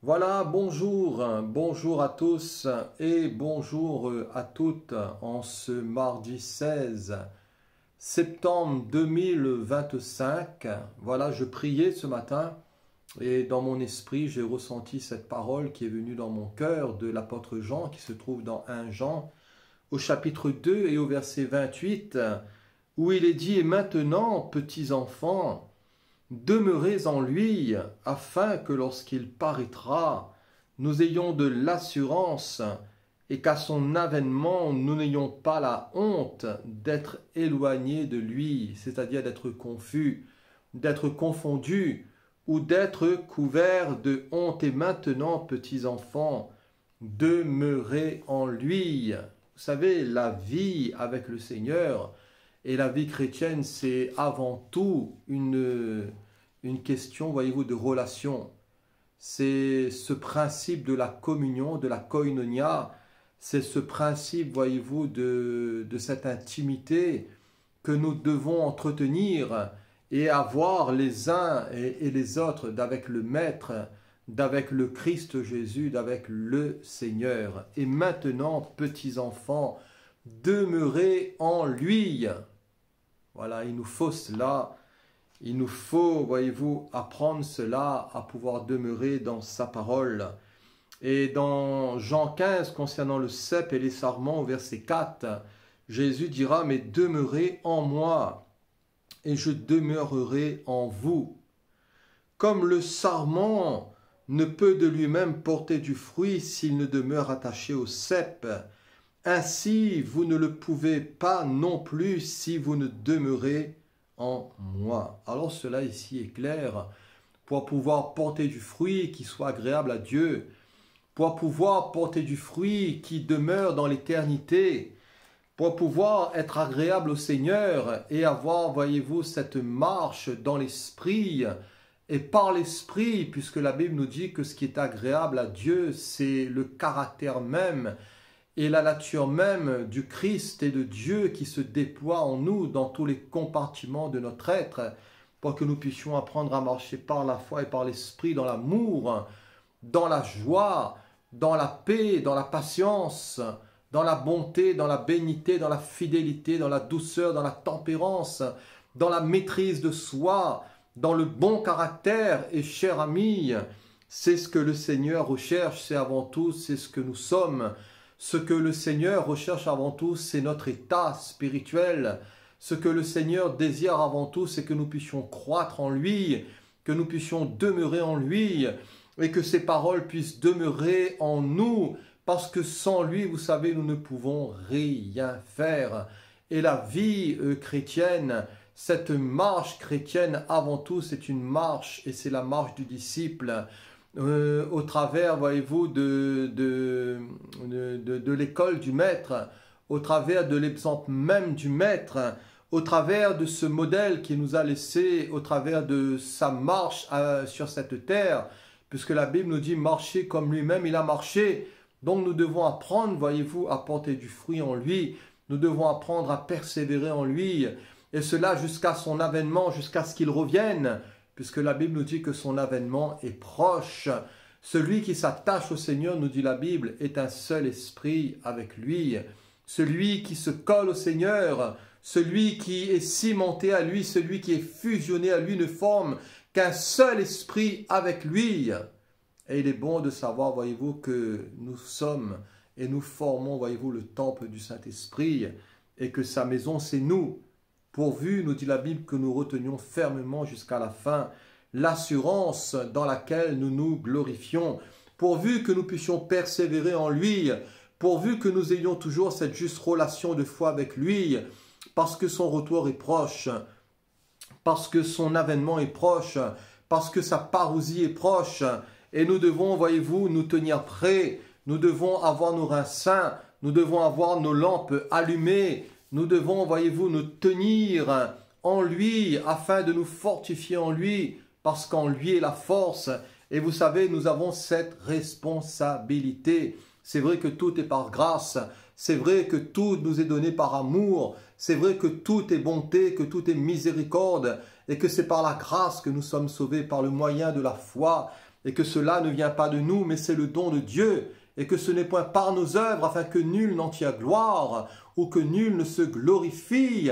Voilà, bonjour à tous et bonjour à toutes en ce mardi 16 septembre 2025. Voilà, je priais ce matin et dans mon esprit, j'ai ressenti cette parole qui est venue dans mon cœur de l'apôtre Jean qui se trouve dans 1 Jean au chapitre 2 et au verset 28 où il est dit « Et maintenant, petits enfants, demeurez en lui, afin que lorsqu'il paraîtra, nous ayons de l'assurance et qu'à son avènement, nous n'ayons pas la honte d'être éloignés de lui, c'est-à-dire d'être confus, d'être confondus ou d'être couverts de honte. Et maintenant, petits enfants, demeurez en lui. » Vous savez, la vie avec le Seigneur et la vie chrétienne, c'est avant tout une question, voyez-vous, de relation. C'est ce principe de la communion, de la koinonia, c'est ce principe, voyez-vous, de cette intimité que nous devons entretenir et avoir les uns et les autres d'avec le Maître, d'avec le Christ Jésus, d'avec le Seigneur. Et maintenant, petits enfants, demeurez en lui. Voilà, il nous faut cela. Il nous faut, voyez-vous, apprendre cela, à pouvoir demeurer dans sa parole. Et dans Jean 15, concernant le cep et les sarments, au verset 4, Jésus dira « Mais demeurez en moi, et je demeurerai en vous. Comme le sarment ne peut de lui-même porter du fruit s'il ne demeure attaché au cep, ainsi vous ne le pouvez pas non plus si vous ne demeurez en moi. » Alors cela ici est clair. Pour pouvoir porter du fruit qui soit agréable à Dieu, pour pouvoir porter du fruit qui demeure dans l'éternité, pour pouvoir être agréable au Seigneur et avoir, voyez-vous, cette marche dans l'esprit et par l'esprit, puisque la Bible nous dit que ce qui est agréable à Dieu, c'est le caractère même et la nature même du Christ et de Dieu qui se déploie en nous dans tous les compartiments de notre être pour que nous puissions apprendre à marcher par la foi et par l'esprit dans l'amour, dans la joie, dans la paix, dans la patience, dans la bonté, dans la bénité, dans la fidélité, dans la douceur, dans la tempérance, dans la maîtrise de soi, dans le bon caractère. Et chers amis, c'est ce que le Seigneur recherche, c'est avant tout, c'est ce que nous sommes. Ce que le Seigneur recherche avant tout, c'est notre état spirituel. Ce que le Seigneur désire avant tout, c'est que nous puissions croître en lui, que nous puissions demeurer en lui, et que ses paroles puissent demeurer en nous, parce que sans lui, vous savez, nous ne pouvons rien faire. Et la vie chrétienne, cette marche chrétienne, avant tout, c'est une marche, et c'est la marche du disciple. Au travers, voyez-vous, de l'école du Maître, au travers de l'exemple même du Maître, au travers de ce modèle qu'il nous a laissé, au travers de sa marche sur cette terre, puisque la Bible nous dit « marcher comme lui-même, il a marché ». Donc nous devons apprendre, voyez-vous, à porter du fruit en lui, nous devons apprendre à persévérer en lui, et cela jusqu'à son avènement, jusqu'à ce qu'il revienne, puisque la Bible nous dit que son avènement est proche. Celui qui s'attache au Seigneur, nous dit la Bible, est un seul esprit avec lui. Celui qui se colle au Seigneur, celui qui est cimenté à lui, celui qui est fusionné à lui, ne forme qu'un seul esprit avec lui. Et il est bon de savoir, voyez-vous, que nous sommes et nous formons, voyez-vous, le temple du Saint-Esprit et que sa maison, c'est nous. Pourvu, nous dit la Bible, que nous retenions fermement jusqu'à la fin l'assurance dans laquelle nous nous glorifions, pourvu que nous puissions persévérer en lui, pourvu que nous ayons toujours cette juste relation de foi avec lui, parce que son retour est proche, parce que son avènement est proche, parce que sa parousie est proche, et nous devons, voyez-vous, nous tenir prêts, nous devons avoir nos reins saints, nous devons avoir nos lampes allumées, nous devons, voyez-vous, nous tenir en lui afin de nous fortifier en lui, parce qu'en lui est la force. Et vous savez, nous avons cette responsabilité. C'est vrai que tout est par grâce, c'est vrai que tout nous est donné par amour, c'est vrai que tout est bonté, que tout est miséricorde, et que c'est par la grâce que nous sommes sauvés, par le moyen de la foi. et que cela ne vient pas de nous, mais c'est le don de Dieu, et que ce n'est point par nos œuvres, afin que nul n'en tire gloire, ou que nul ne se glorifie,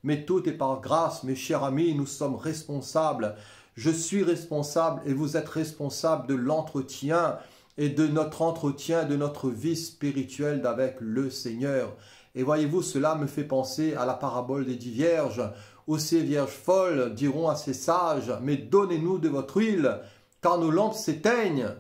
mais tout est par grâce. Mes chers amis, nous sommes responsables. Je suis responsable et vous êtes responsable de l'entretien et de notre entretien, de notre vie spirituelle avec le Seigneur. Et voyez-vous, cela me fait penser à la parabole des 10 vierges, où ces vierges folles diront à ces sages, « Mais donnez-nous de votre huile, car nos lampes s'éteignent. »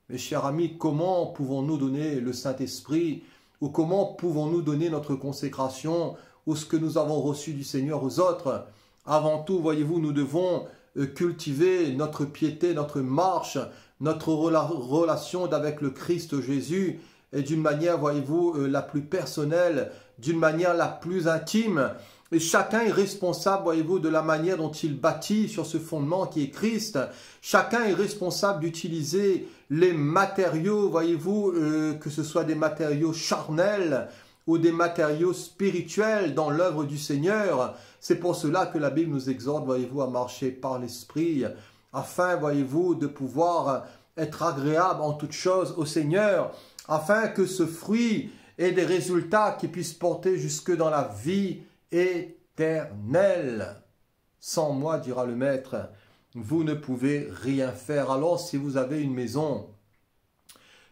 Mes chers amis, comment pouvons-nous donner le Saint-Esprit, ou comment pouvons-nous donner notre consécration, ou ce que nous avons reçu du Seigneur aux autres? Avant tout, voyez-vous, nous devons cultiver notre piété, notre marche, notre relation avec le Christ Jésus, et d'une manière, voyez-vous, la plus personnelle, d'une manière la plus intime. Et chacun est responsable, voyez-vous, de la manière dont il bâtit sur ce fondement qui est Christ. Chacun est responsable d'utiliser les matériaux, voyez-vous, que ce soit des matériaux charnels ou des matériaux spirituels dans l'œuvre du Seigneur. C'est pour cela que la Bible nous exhorte, voyez-vous, à marcher par l'Esprit, afin, voyez-vous, de pouvoir être agréable en toutes choses au Seigneur, afin que ce fruit ait des résultats qui puissent porter jusque dans la vie éternelle. Sans moi, dira le Maître, vous ne pouvez rien faire. Alors, si vous avez une maison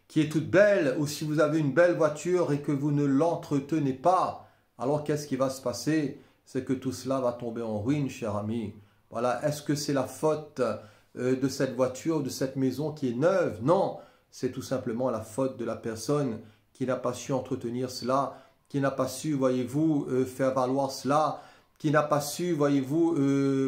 qui est toute belle, ou si vous avez une belle voiture et que vous ne l'entretenez pas, alors qu'est-ce qui va se passer? C'est que tout cela va tomber en ruine, cher ami. Voilà, est-ce que c'est la faute de cette voiture, de cette maison qui est neuve? Non, c'est tout simplement la faute de la personne qui n'a pas su entretenir cela, qui n'a pas su, voyez-vous, faire valoir cela, qui n'a pas su, voyez-vous,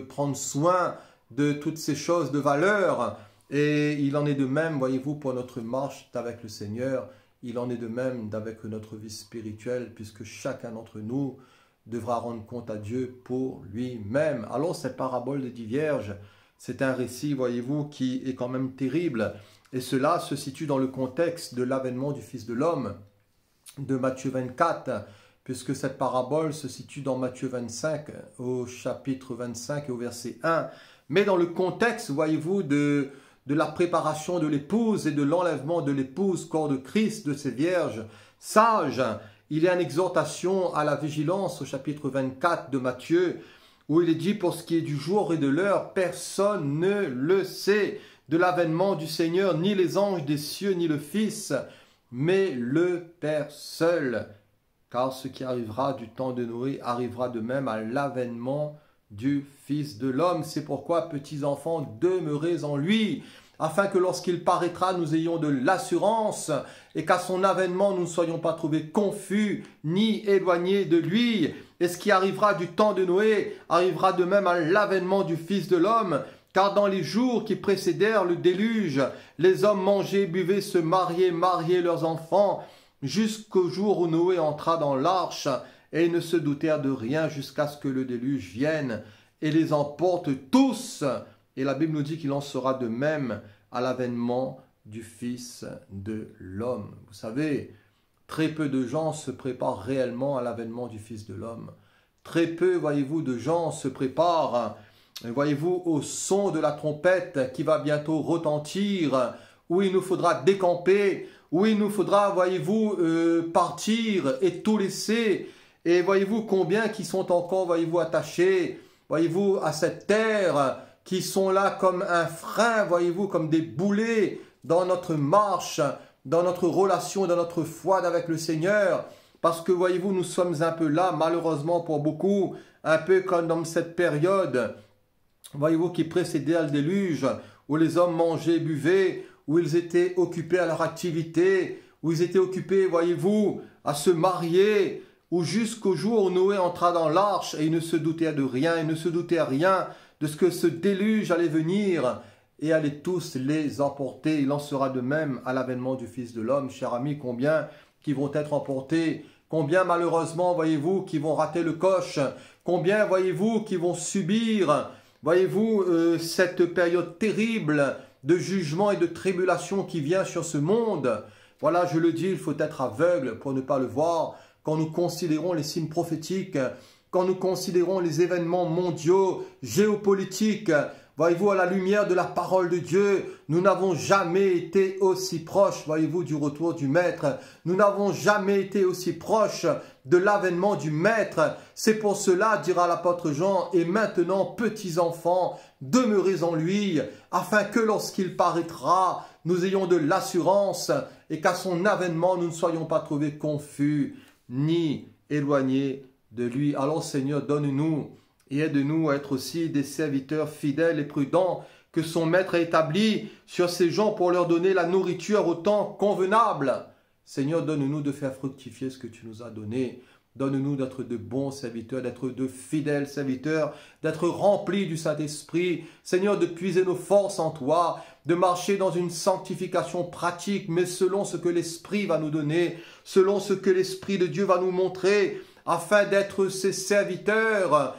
prendre soin de toutes ces choses de valeur. Et il en est de même, voyez-vous, pour notre marche avec le Seigneur. Il en est de même avec notre vie spirituelle, puisque chacun d'entre nous devra rendre compte à Dieu pour lui-même. Alors, cette parabole des 10 vierges, c'est un récit, voyez-vous, qui est quand même terrible. Et cela se situe dans le contexte de l'avènement du Fils de l'homme, de Matthieu 24, puisque cette parabole se situe dans Matthieu 25, au chapitre 25 et au verset 1. Mais dans le contexte, voyez-vous, de la préparation de l'épouse et de l'enlèvement de l'épouse, corps de Christ, de ces vierges sages, il y a une exhortation à la vigilance au chapitre 24 de Matthieu, où il est dit, pour ce qui est du jour et de l'heure, personne ne le sait, de l'avènement du Seigneur, ni les anges des cieux, ni le Fils, mais le Père seul. Car ce qui arrivera du temps de Noé arrivera de même à l'avènement du Fils de l'homme. C'est pourquoi, petits enfants, demeurez en lui, afin que lorsqu'il paraîtra, nous ayons de l'assurance, et qu'à son avènement, nous ne soyons pas trouvés confus, ni éloignés de lui. Et ce qui arrivera du temps de Noé arrivera de même à l'avènement du Fils de l'homme. Car dans les jours qui précédèrent le déluge, les hommes mangeaient, buvaient, se mariaient, mariaient leurs enfants, jusqu'au jour où Noé entra dans l'arche, et ils ne se doutèrent de rien jusqu'à ce que le déluge vienne et les emporte tous. Et la Bible nous dit qu'il en sera de même à l'avènement du Fils de l'homme. Vous savez, très peu de gens se préparent réellement à l'avènement du Fils de l'homme. Très peu, voyez-vous, de gens se préparent, voyez-vous, au son de la trompette qui va bientôt retentir, où il nous faudra décamper, où il nous faudra, voyez-vous, partir et tout laisser. Et voyez-vous combien qui sont encore, voyez-vous, attachés, voyez-vous, à cette terre, qui sont là comme un frein, voyez-vous, comme des boulets dans notre marche, dans notre relation, dans notre foi avec le Seigneur. Parce que, voyez-vous, nous sommes un peu là, malheureusement pour beaucoup, un peu comme dans cette période, voyez-vous, qui précédait le déluge, où les hommes mangeaient, buvaient, où ils étaient occupés à leur activité, où ils étaient occupés, voyez-vous, à se marier, où jusqu'au jour où Noé entra dans l'arche et il ne se doutait de rien, il ne se doutait rien de ce que ce déluge allait venir et allait tous les emporter. Il en sera de même à l'avènement du Fils de l'homme. Chers amis, combien qui vont être emportés, combien malheureusement, voyez-vous, qui vont rater le coche, combien, voyez-vous, qui vont subir, voyez-vous, cette période terrible de jugement et de tribulation qui vient sur ce monde. Voilà, je le dis, il faut être aveugle pour ne pas le voir. Quand nous considérons les signes prophétiques, quand nous considérons les événements mondiaux, géopolitiques, voyez-vous, à la lumière de la parole de Dieu, nous n'avons jamais été aussi proches, voyez-vous, du retour du Maître. Nous n'avons jamais été aussi proches de l'avènement du Maître. C'est pour cela, dira l'apôtre Jean, et maintenant, petits enfants, demeurez en lui, afin que lorsqu'il paraîtra, nous ayons de l'assurance et qu'à son avènement, nous ne soyons pas trouvés confus ni éloignés de lui. Alors Seigneur, donne-nous et aide-nous à être aussi des serviteurs fidèles et prudents que son Maître a établi sur ces gens pour leur donner la nourriture au temps convenable. Seigneur, donne-nous de faire fructifier ce que tu nous as donné. Donne-nous d'être de bons serviteurs, d'être de fidèles serviteurs, d'être remplis du Saint-Esprit. Seigneur, de puiser nos forces en toi, de marcher dans une sanctification pratique, mais selon ce que l'Esprit va nous donner, selon ce que l'Esprit de Dieu va nous montrer, afin d'être ces serviteurs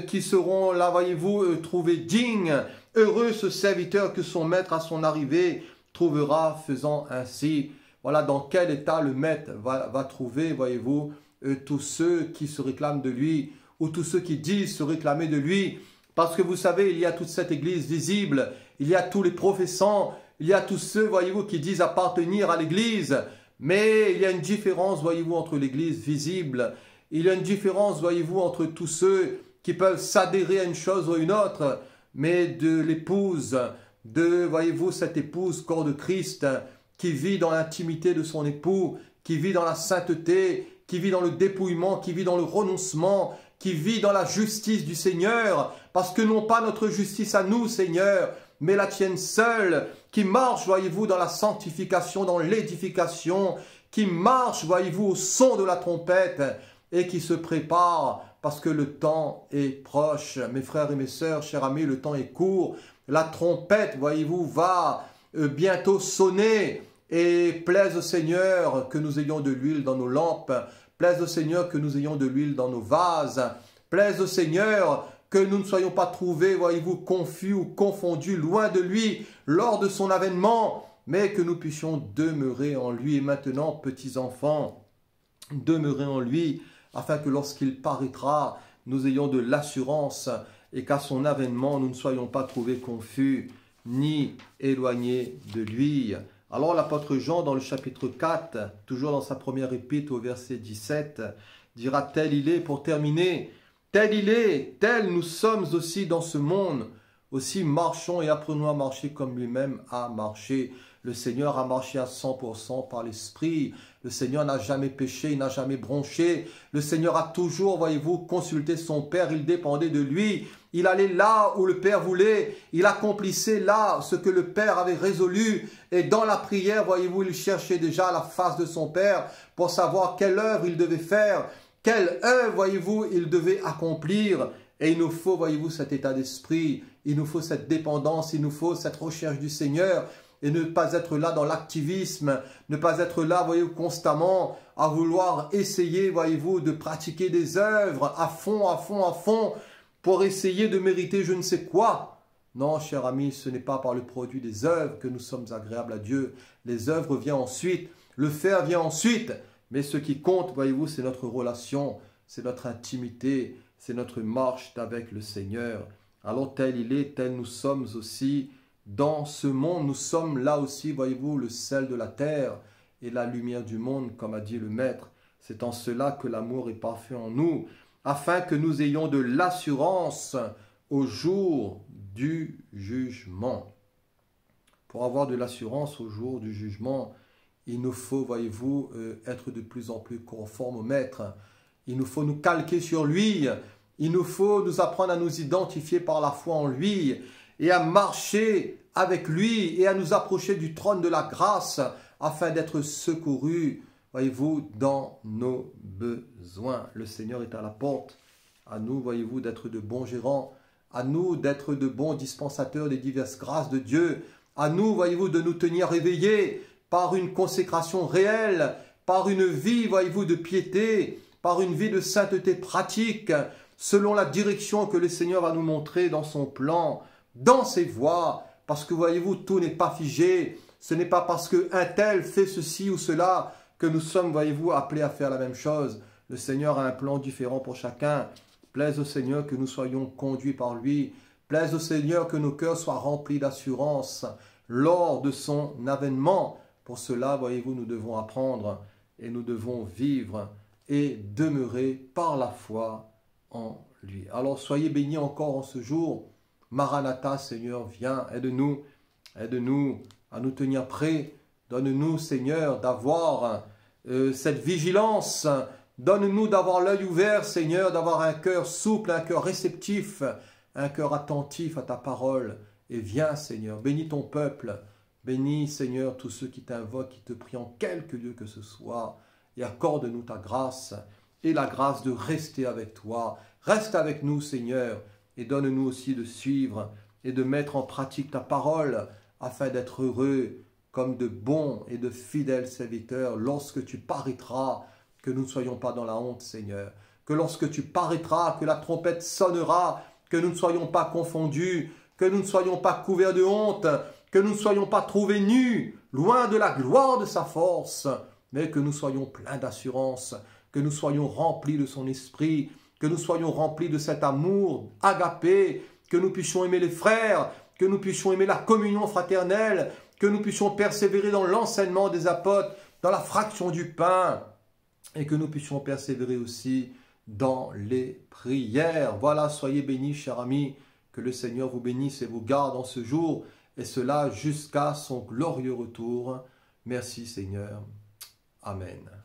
qui seront, là voyez-vous, trouvés dignes. Heureux ce serviteur que son maître à son arrivée trouvera faisant ainsi. Voilà dans quel état le maître va trouver, voyez-vous, tous ceux qui se réclament de lui, ou tous ceux qui disent se réclamer de lui. Parce que vous savez, il y a toute cette église visible, il y a tous les professants, il y a tous ceux, voyez-vous, qui disent appartenir à l'église. Mais il y a une différence, voyez-vous, entre l'église visible. Il y a une différence, voyez-vous, entre tous ceux qui peuvent s'adhérer à une chose ou à une autre, mais de l'épouse, de, voyez-vous, cette épouse, corps de Christ, qui vit dans l'intimité de son époux, qui vit dans la sainteté, qui vit dans le dépouillement, qui vit dans le renoncement, qui vit dans la justice du Seigneur, parce que non pas notre justice à nous, Seigneur, mais la tienne seule, qui marche, voyez-vous, dans la sanctification, dans l'édification, qui marche, voyez-vous, au son de la trompette, et qui se prépare, parce que le temps est proche. Mes frères et mes sœurs, chers amis, le temps est court, la trompette, voyez-vous, va bientôt sonner, et plaise au Seigneur que nous ayons de l'huile dans nos lampes, plaise au Seigneur que nous ayons de l'huile dans nos vases, plaise au Seigneur que nous ne soyons pas trouvés, voyez-vous, confus ou confondus loin de lui lors de son avènement, mais que nous puissions demeurer en lui. Et maintenant, petits enfants, demeurez en lui, afin que lorsqu'il paraîtra, nous ayons de l'assurance et qu'à son avènement, nous ne soyons pas trouvés confus ni éloignés de lui. Alors l'apôtre Jean, dans le chapitre 4, toujours dans sa première épître au verset 17, dira « Tel il est » pour terminer. « Tel il est, tel nous sommes aussi dans ce monde. Aussi marchons et apprenons à marcher comme lui-même a marché. » Le Seigneur a marché à 100% par l'Esprit. Le Seigneur n'a jamais péché, il n'a jamais bronché. Le Seigneur a toujours, voyez-vous, consulté son Père, il dépendait de lui. Il allait là où le Père voulait. Il accomplissait là ce que le Père avait résolu. Et dans la prière, voyez-vous, il cherchait déjà la face de son Père pour savoir quelle œuvre il devait faire, quelle œuvre, voyez-vous, il devait accomplir. Et il nous faut, voyez-vous, cet état d'esprit. Il nous faut cette dépendance, il nous faut cette recherche du Seigneur. Et ne pas être là dans l'activisme, ne pas être là, voyez-vous, constamment à vouloir essayer, voyez-vous, de pratiquer des œuvres à fond, pour essayer de mériter je ne sais quoi. Non, cher ami, ce n'est pas par le produit des œuvres que nous sommes agréables à Dieu. Les œuvres viennent ensuite, le faire vient ensuite. Mais ce qui compte, voyez-vous, c'est notre relation, c'est notre intimité, c'est notre marche avec le Seigneur. Alors tel il est, tel nous sommes aussi. Dans ce monde, nous sommes là aussi, voyez-vous, le sel de la terre et la lumière du monde, comme a dit le Maître. C'est en cela que l'amour est parfait en nous, afin que nous ayons de l'assurance au jour du jugement. Pour avoir de l'assurance au jour du jugement, il nous faut, voyez-vous, être de plus en plus conformes au Maître. Il nous faut nous calquer sur lui. Il nous faut nous apprendre à nous identifier par la foi en lui et à marcher avec lui et à nous approcher du trône de la grâce afin d'être secourus, voyez-vous, dans nos besoins. Le Seigneur est à la porte. À nous, voyez-vous, d'être de bons gérants. À nous d'être de bons dispensateurs des diverses grâces de Dieu. À nous, voyez-vous, de nous tenir éveillés par une consécration réelle, par une vie, voyez-vous, de piété, par une vie de sainteté pratique, selon la direction que le Seigneur va nous montrer dans son plan, dans ses voies, parce que voyez-vous, tout n'est pas figé. Ce n'est pas parce qu'un tel fait ceci ou cela que nous sommes, voyez-vous, appelés à faire la même chose. Le Seigneur a un plan différent pour chacun. Plaise au Seigneur que nous soyons conduits par lui. Plaise au Seigneur que nos cœurs soient remplis d'assurance lors de son avènement. Pour cela, voyez-vous, nous devons apprendre et nous devons vivre et demeurer par la foi en lui. Alors soyez bénis encore en ce jour. Maranatha, Seigneur, viens, aide-nous à nous tenir prêts. Donne-nous, Seigneur, d'avoir cette vigilance. Donne-nous d'avoir l'œil ouvert, Seigneur, d'avoir un cœur souple, un cœur réceptif, un cœur attentif à ta parole. Et viens, Seigneur, bénis ton peuple. Bénis, Seigneur, tous ceux qui t'invoquent, qui te prient en quelque lieu que ce soit. Et accorde-nous ta grâce et la grâce de rester avec toi. Reste avec nous, Seigneur, et donne-nous aussi de suivre et de mettre en pratique ta parole afin d'être heureux comme de bons et de fidèles serviteurs lorsque tu paraîtras, que nous ne soyons pas dans la honte, Seigneur. Que lorsque tu paraîtras, que la trompette sonnera, que nous ne soyons pas confondus, que nous ne soyons pas couverts de honte, que nous ne soyons pas trouvés nus, loin de la gloire de sa force, mais que nous soyons pleins d'assurance, que nous soyons remplis de son esprit, que nous soyons remplis de cet amour agapé, que nous puissions aimer les frères, que nous puissions aimer la communion fraternelle, que nous puissions persévérer dans l'enseignement des apôtres, dans la fraction du pain, et que nous puissions persévérer aussi dans les prières. Voilà, soyez bénis, chers amis, que le Seigneur vous bénisse et vous garde en ce jour, et cela jusqu'à son glorieux retour. Merci, Seigneur. Amen.